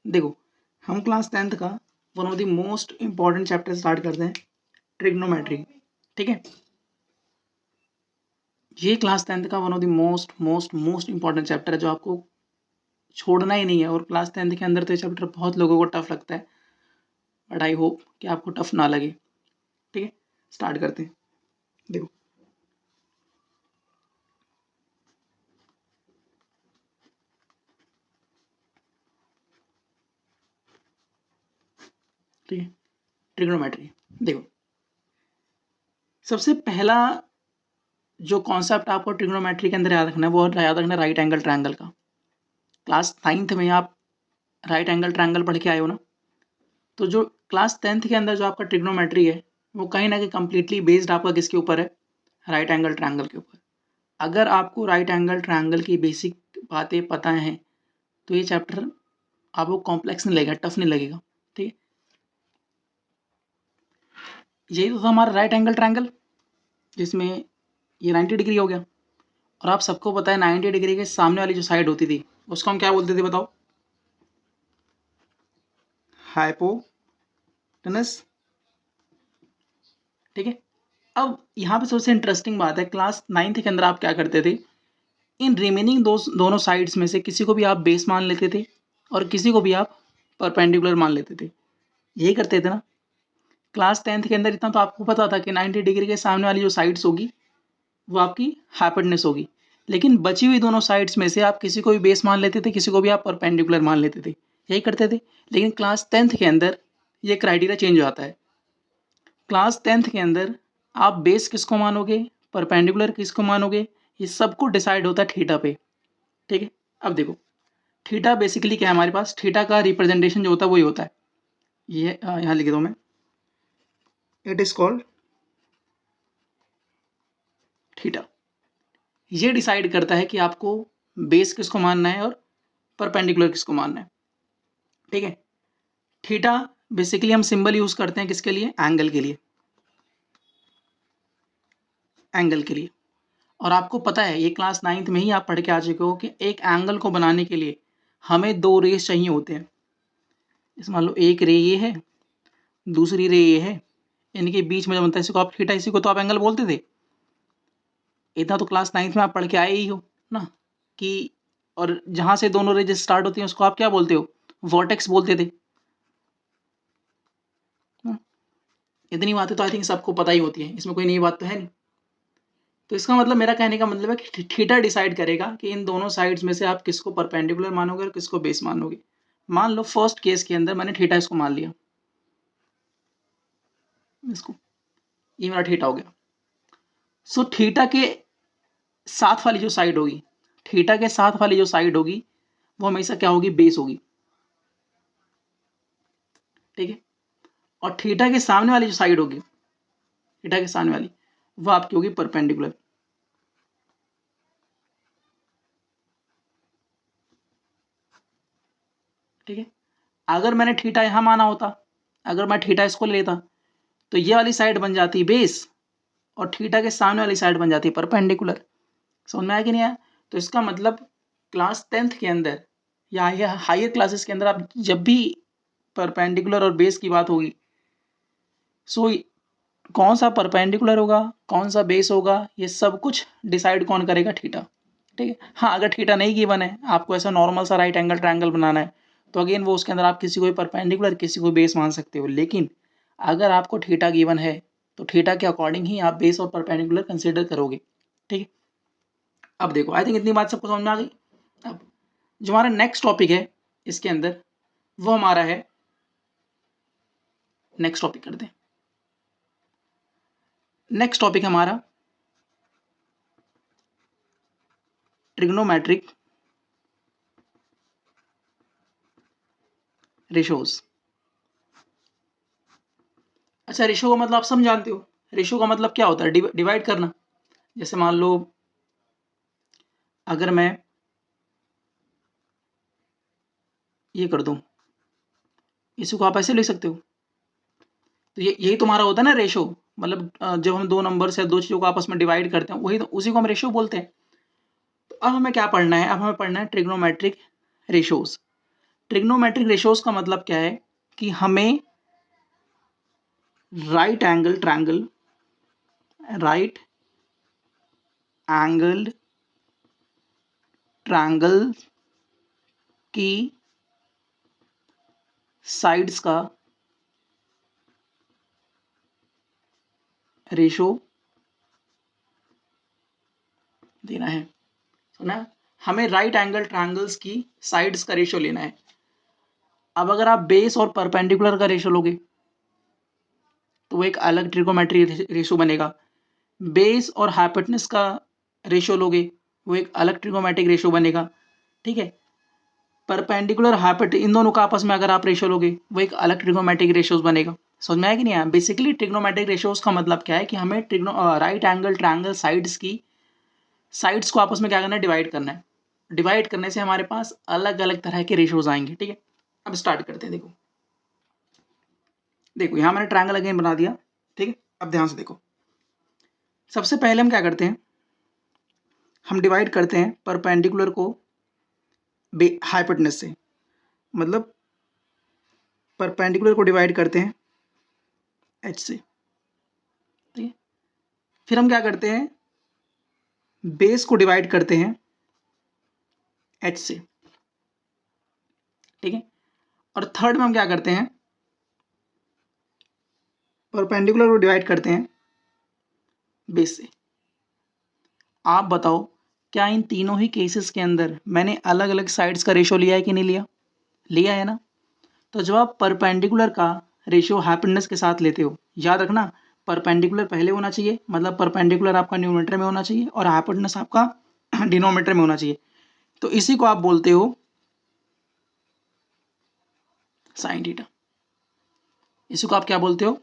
देखो हम class 10th का one of the most important chapter start करते हैं, ट्रिग्नोमेट्री। ठीक है, ये क्लास 10th का one of the most most most important chapter है जो आपको छोड़ना ही नहीं है। और क्लास 10th के अंदर तो ये चैप्टर बहुत लोगों को टफ लगता है, बट आई होप कि आपको टफ ना लगे। ठीक है, स्टार्ट करते हैं। देखो ठीक है, ट्रिग्नोमेट्री। देखो सबसे पहला जो कॉन्सेप्ट आपको ट्रिग्नोमेट्री के अंदर याद रखना है वो याद रखना राइट एंगल ट्रायंगल का। क्लास 9th में आप राइट एंगल ट्रायंगल पढ़ के आए हो ना, तो जो क्लास 10th के अंदर जो आपका ट्रिग्नोमेट्री है वो कहीं ना कहीं कंप्लीटली बेस्ड आपका किसके ऊपर है, राइट एंगल ट्रायंगल के ऊपर। अगर आपको राइट एंगल ट्रायंगल की बेसिक बातें पता हैं तो ये चैप्टर आपको कॉम्प्लेक्स नहीं लगेगा, टफ नहीं लगेगा। ठीक है, यही तो था हमारा राइट एंगल ट्रायंगल जिसमें ये 90 डिग्री हो गया। और आप सबको पता है 90 डिग्री के सामने वाली जो साइड होती थी उसको हम क्या बोलते थे बताओ? हाइपोटेनस। ठीक है, अब यहाँ पे सबसे इंटरेस्टिंग बात है, क्लास 9th के अंदर आप क्या करते थे, इन रिमेनिंग दोनों साइड्स में से किसी को भी आप बेस मान लेते थे और किसी को भी आप परपेंडिकुलर मान लेते थे। यही करते थे ना क्लास 10th के अंदर। इतना तो आपको पता था कि 90 डिग्री के सामने वाली जो साइड्स होगी वो आपकी हाइपोटेनस होगी, लेकिन बची हुई दोनों साइड्स में से आप किसी को भी बेस मान लेते थे, किसी को भी आप परपेंडिकुलर मान लेते थे। यही करते थे। लेकिन क्लास 10th के अंदर ये क्राइटेरिया चेंज हो जाता है। क्लास 10th के अंदर आप बेस किसको मानोगे, परपेंडिकुलर किसको मानोगे, ये सब कुछ डिसाइड होता है थीटा पे। ठीक है, अब देखो थीटा बेसिकली क्या है हमारे पास, थीटा का रिप्रेजेंटेशन जो होता है वही होता है, ये यहाँ लिख दो मैं, इट इज कॉल्ड थीटा। ये डिसाइड करता है कि आपको बेस किसको मानना है और परपेंडिकुलर किसको मानना है। ठीक है, थीटा बेसिकली हम सिंबल यूज करते हैं किसके लिए, एंगल के लिए, एंगल के लिए। और आपको पता है ये क्लास 9th में ही आप पढ़ के आ चुके हो कि एक एंगल को बनाने के लिए हमें दो रेस चाहिए होते हैं। इस मान लो एक रे ये है, दूसरी रे ये है, इनके बीच में जो बनता है इसी को आप थीटा, इसी को तो आप एंगल बोलते थे। इतना तो क्लास 9th में आप पढ़ के आए ही हो ना कि, और जहां से दोनों रेज स्टार्ट होती हैं उसको आप क्या बोलते हो, वर्टेक्स बोलते थे ना? इतनी बातें तो आई थिंक सबको पता ही होती है, इसमें कोई नई बात तो है नहीं। तो इसका मतलब, मेरा कहने का मतलब है कि थीटा डिसाइड करेगा कि इन दोनों साइड्स में से आप किसको परपेंडिकुलर मानोगे और किसको बेस मानोगे। मान लो फर्स्ट केस के अंदर मैंने थीटा इसको मान लिया, इसको, ये मेरा थीटा हो गया। सो थीटा के साथ वाली जो साइड होगी, थीटा के साथ वाली जो साइड होगी वो हमेशा क्या होगी, बेस होगी। ठीक है, और थीटा के सामने वाली जो साइड होगी, थीटा के सामने वाली, वो आपकी होगी परपेंडिकुलर। ठीक है, अगर मैंने थीटा यहां माना होता, अगर मैं थीटा इसको ले लेता तो ये वाली साइड बन जाती बेस और थीटा के सामने वाली साइड बन जाती है परपेंडिकुलर। समझ में आया कि नहीं आया? तो इसका मतलब क्लास 10th के अंदर या हायर क्लासेस के अंदर आप जब भी परपेंडिकुलर और बेस की बात होगी, सो कौन सा परपेंडिकुलर होगा कौन सा बेस होगा ये सब कुछ डिसाइड कौन करेगा, थीटा। ठीक है, हाँ अगर थीटा नहीं गिवन है, आपको ऐसा नॉर्मल सा राइट एंगल ट्रायंगल बनाना है तो अगेन वो उसके अंदर आप किसी को भी परपेंडिकुलर किसी को बेस मान सकते हो। लेकिन अगर आपको थीटा गिवन है तो थीटा के अकॉर्डिंग ही आप बेस और परपेंडिकुलर कंसिडर करोगे। ठीक है, अब देखो आई थिंक इतनी बात सबको समझ में आ गई। अब जो हमारा नेक्स्ट टॉपिक है इसके अंदर वो हमारा है, नेक्स्ट टॉपिक करते हैं। नेक्स्ट टॉपिक हमारा ट्रिग्नोमेट्रिक रेशोज। अच्छा, रेशो का मतलब आप सब जानते हो, रेशो का मतलब क्या होता है, डिवाइड करना। जैसे मान लो अगर मैं ये कर दूं, इसी को आप ऐसे लिख सकते हो। तो ये यही तुम्हारा होता है ना रेशो, मतलब जब हम दो नंबर से दो चीज़ों को आपस में डिवाइड करते हैं वही तो, उसी को हम रेशो बोलते हैं। तो अब हमें क्या पढ़ना है, अब हमें पढ़ना है ट्रिग्नोमेट्रिक रेशोज। ट्रिग्नोमेट्रिक रेशियोज का मतलब क्या है कि हमें राइट एंगल ट्रायंगल की साइड्स का रेशो देना है। सुना, हमें राइट एंगल ट्रायंगल्स की साइड्स का रेशो लेना है। अब अगर आप बेस और परपेंडिकुलर का रेशो लोगे तो वो एक अलग ट्रिगोमेट्रिक रेशो बनेगा। बेस और हाइपोटेनस का रेशो लोगे वो एक अलग ट्रिगोमेट्रिक रेशो बनेगा। ठीक है, परपेंडिकुलर हाइपोटेनस इन दोनों का आपस में अगर आप रेशो लोगे वो एक अलग ट्रिगोमेट्रिक रेशियोज बनेगा। समझ में आया कि नहीं आया? बेसिकली ट्रिग्नोमेट्रिक रेशियोज का मतलब क्या है कि हमें राइट एंगल ट्रायंगल साइड्स को आपस में क्या करना है, डिवाइड करना है। डिवाइड करने से हमारे पास अलग अलग तरह के रेशियोज आएंगे। ठीक है, अब स्टार्ट करते हैं। देखो यहाँ मैंने ट्रायंगल अगेन बना दिया। ठीक है, अब ध्यान से देखो। सबसे पहले हम क्या करते हैं, हम डिवाइड करते हैं परपेंडिकुलर को हाइपोटेनस से, मतलब परपेंडिकुलर को डिवाइड करते हैं एच से। ठीक है, फिर हम क्या करते हैं, बेस को डिवाइड करते हैं एच से। ठीक है, और थर्ड में हम क्या करते हैं, परपेंडिकुलर को डिवाइड करते हैं बेस से। आप बताओ क्या इन तीनों ही केसेस के अंदर मैंने अलग अलग साइड्स का रेशो लिया है कि नहीं लिया? लिया है ना। तो जब आप परपेंडिकुलर का रेशियो हाइपोटेनस के साथ लेते हो, याद रखना परपेंडिकुलर पहले होना चाहिए, मतलब परपेंडिकुलर आपका न्यूमरेटर में होना चाहिए और हाइपोटेनस आपका डिनोमिनेटर में होना चाहिए। तो इसी को आप बोलते हो साइन थीटा। इसी को आप क्या बोलते हो,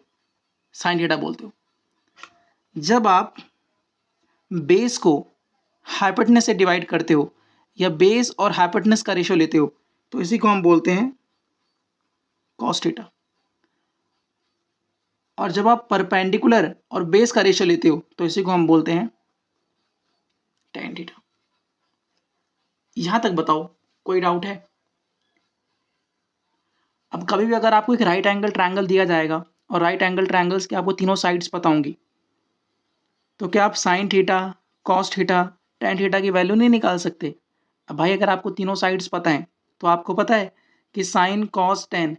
साइन थीटा बोलते हो। जब आप बेस को हाइपोटेनस से डिवाइड करते हो या बेस और हाइपोटेनस का रेशियो लेते हो तो इसी को हम बोलते हैं कॉस थीटा। और जब आप परपेंडिकुलर और बेस का रेशियो लेते हो तो इसी को हम बोलते हैं tan थीटा। यहां तक बताओ कोई डाउट है? अब कभी भी अगर आपको एक राइट एंगल ट्रायंगल दिया जाएगा और राइट एंगल ट्रायंगल्स के आपको तीनों साइड्स पता होंगी, तो क्या आप sine theta, cos theta, tan theta की वैल्यू नहीं निकाल सकते? अब भाई अगर आपको तीनों साइड्स पता हैं तो आपको पता है कि साइन कॉस tan,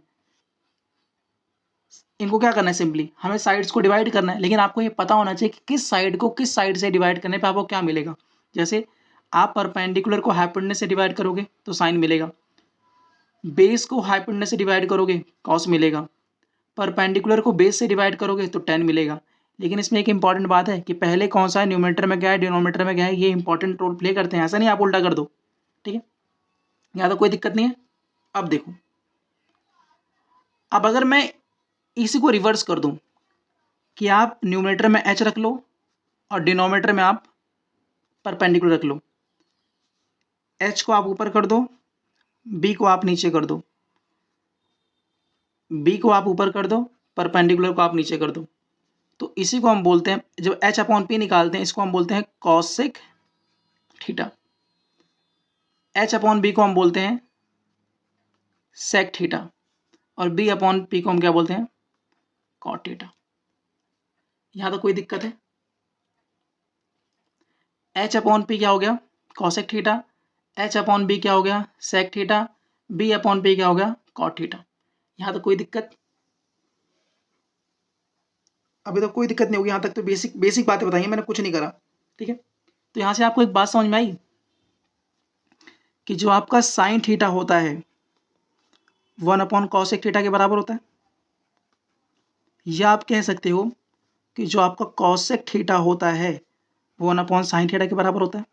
इनको क्या करना है, सिंपली हमें साइड्स को डिवाइड करना है। लेकिन आपको ये पता होना चाहिए कि किस साइड को किस साइड से डिवाइड करने पे आपको क्या मिलेगा। जैसे आप परपेंडिकुलर को हाइपोटेनस से डिवाइड करोगे तो साइन मिलेगा, बेस को हाइपोटेनस से डिवाइड करोगे कॉस मिलेगा, परपेंडिकुलर को बेस से डिवाइड करोगे तो tan मिलेगा। लेकिन इसमें एक इंपॉर्टेंट बात है कि पहले कौन सा है, न्यूमरेटर में क्या है, डिनोमिनेटर में क्या है, ये इंपॉर्टेंट रोल प्ले करते हैं। ऐसा नहीं आप उल्टा कर दो। ठीक है, यहाँ तो कोई दिक्कत नहीं है। अब देखो, अब अगर मैं इसी को रिवर्स कर दूं कि आप न्यूमरेटर में h रख लो और डिनोमिनेटर में आप परपेंडिकुलर रख लो, h को आप ऊपर कर दो, b को आप नीचे कर दो, b को आप ऊपर कर दो, परपेंडिकुलर को आप नीचे कर दो, तो इसी को हम बोलते हैं, जब h अपॉन p निकालते हैं इसको हम बोलते हैं cosec theta. h upon b को हम बोलते हैं सेक थीटा और b अपॉन p को हम क्या बोलते हैं, कॉट थीटा। यहां तो कोई दिक्कत है? h अपॉन p क्या हो गया, cosec theta, h upon b क्या हो गया, sec theta, b upon p क्या हो गया, कॉट थीटा। यहां तो कोई दिक्कत, अभी तो कोई दिक्कत नहीं होगी। यहां तक तो बेसिक बेसिक बातें बताई हैं, मैंने कुछ नहीं करा। ठीक है, तो यहां से आपको एक बात समझ में आई कि जो आपका साइन थीटा होता है 1/cos थीटा के बराबर होता है, या आप कह सकते हो कि जो आपका कॉसेक थीटा होता है वो 1/sin थीटा के बराबर होता है।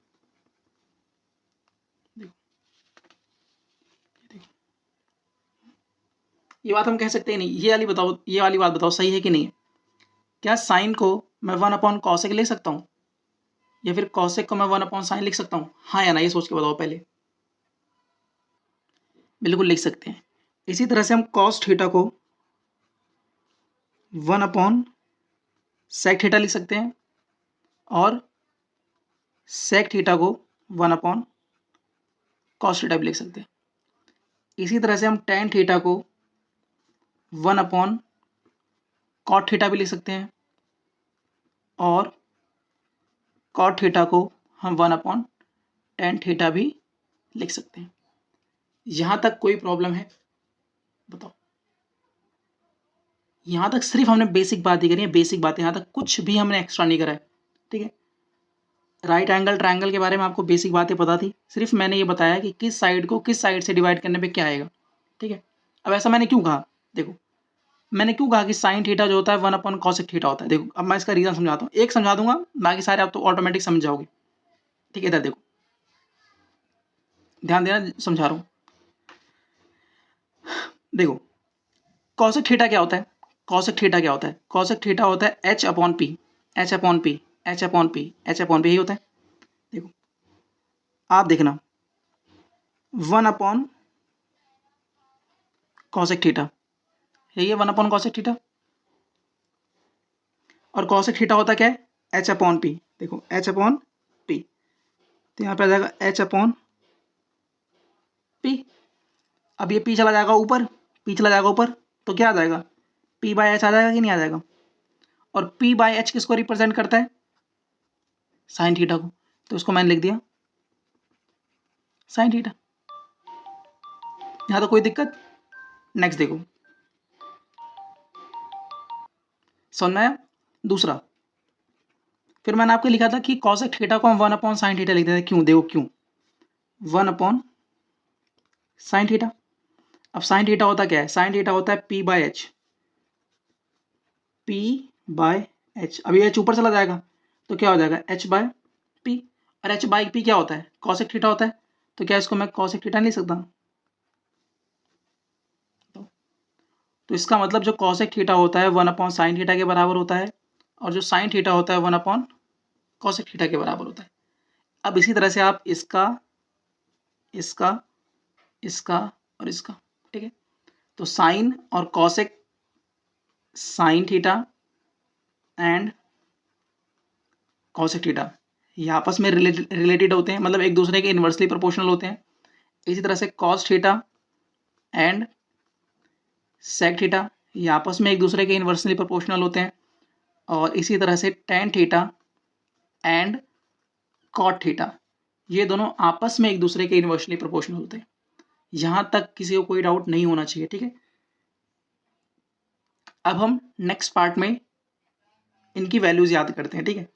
ये बात हम कह सकते हैं नहीं, ये वाली बताओ, ये वाली बात बताओ सही है कि नहीं है? क्या साइन को मैं 1/cosec लिख सकता हूँ या फिर कॉसेक को मैं 1/sin लिख सकता हूँ? हाँ या ना, ये सोच के बताओ पहले। बिल्कुल लिख सकते हैं। इसी तरह से हम कॉस थीटा को 1/sec थीटा लिख सकते हैं और sec थीटा को 1/cos थीटा भी लिख सकते हैं। इसी तरह से हम tan थीटा को 1/cot थीटा भी लिख सकते हैं और cot थीटा को हम 1/tan थीटा भी लिख सकते हैं। यहाँ तक कोई प्रॉब्लम है? बताओ। यहाँ तक सिर्फ हमने बेसिक बात ही करी है, बेसिक बातें, यहाँ तक कुछ भी हमने एक्स्ट्रा नहीं करा है, ठीक है। राइट एंगल ट्रायंगल के बारे में आपको बेसिक बातें पता थी, सिर्फ मैंने ये बताया कि किस साइड को किस साइड से डिवाइड करने पे क्या आएगा, ठीक है। अब ऐसा मैंने क्यों कहा, देखो मैंने क्यों कहा कि साइन थीटा जो होता है 1/cosec थीटा होता है। देखो अब मैं इसका रीजन समझाता हूँ, एक समझा दूंगा, बाकी सारे आप तो ऑटोमेटिक समझ जाओगे, ठीक है। इधर देखो, ध्यान देना, समझा रहा हूँ। देखो cosec थीटा क्या होता है, cosec थीटा क्या होता है, cosec थीटा होता है h/p, h/p, h/p, h/p, यही होता है। देखो आप देखना 1/cosec थीटा, यही है 1/cosec थीटा। और cosec थीटा होता क्या है, h/p। देखो h/p, तो यहाँ पे आ जाएगा h/p। अब ये p चला जाएगा ऊपर, p चला जाएगा ऊपर, तो क्या आ जाएगा, p/h आ जाएगा कि नहीं आ जाएगा। और p/h किसको रिप्रेजेंट करता है, साइन थीटा को, तो इसको मैंने लिख दिया साइन थीटा। यहाँ तो कोई दिक्कत। नेक्स्ट देखो, समझ में आया। दूसरा, फिर मैंने आपको लिखा था कि cosec थीटा को हम 1/sin थीटा लिख देते हैं, क्यों, देखो क्यों, 1/sin थीटा। अब साइन थीटा होता क्या है, साइन थीटा होता है p/h, p/h। अभी h ऊपर चला जाएगा तो क्या हो जाएगा h/p, और h/p क्या होता है, cosec थीटा होता है, तो क्या इसको मैं cosec थीटा नहीं लिख सकता। तो इसका मतलब जो cosec थीटा होता है 1/sin थीटा के बराबर होता है, और जो sin थीटा होता है 1/cosec थीटा के बराबर होता है। अब इसी तरह से आप इसका, इसका, इसका और इसका, ठीक है। तो साइन और cosec, sine theta and cosec theta, ये आपस में रिलेटेड होते हैं, मतलब एक दूसरे के इन्वर्सली प्रोपोर्शनल होते हैं। इसी तरह से cos theta and sec theta, ये आपस में एक दूसरे के इन्वर्सली प्रोपोर्शनल होते हैं। और इसी तरह से tan theta and cot theta, ये दोनों आपस में एक दूसरे के इन्वर्सली प्रोपोर्शनल होते हैं। यहां तक किसी को कोई डाउट नहीं होना चाहिए, ठीक है। अब हम नेक्स्ट पार्ट में इनकी वैल्यूज याद करते हैं, ठीक है।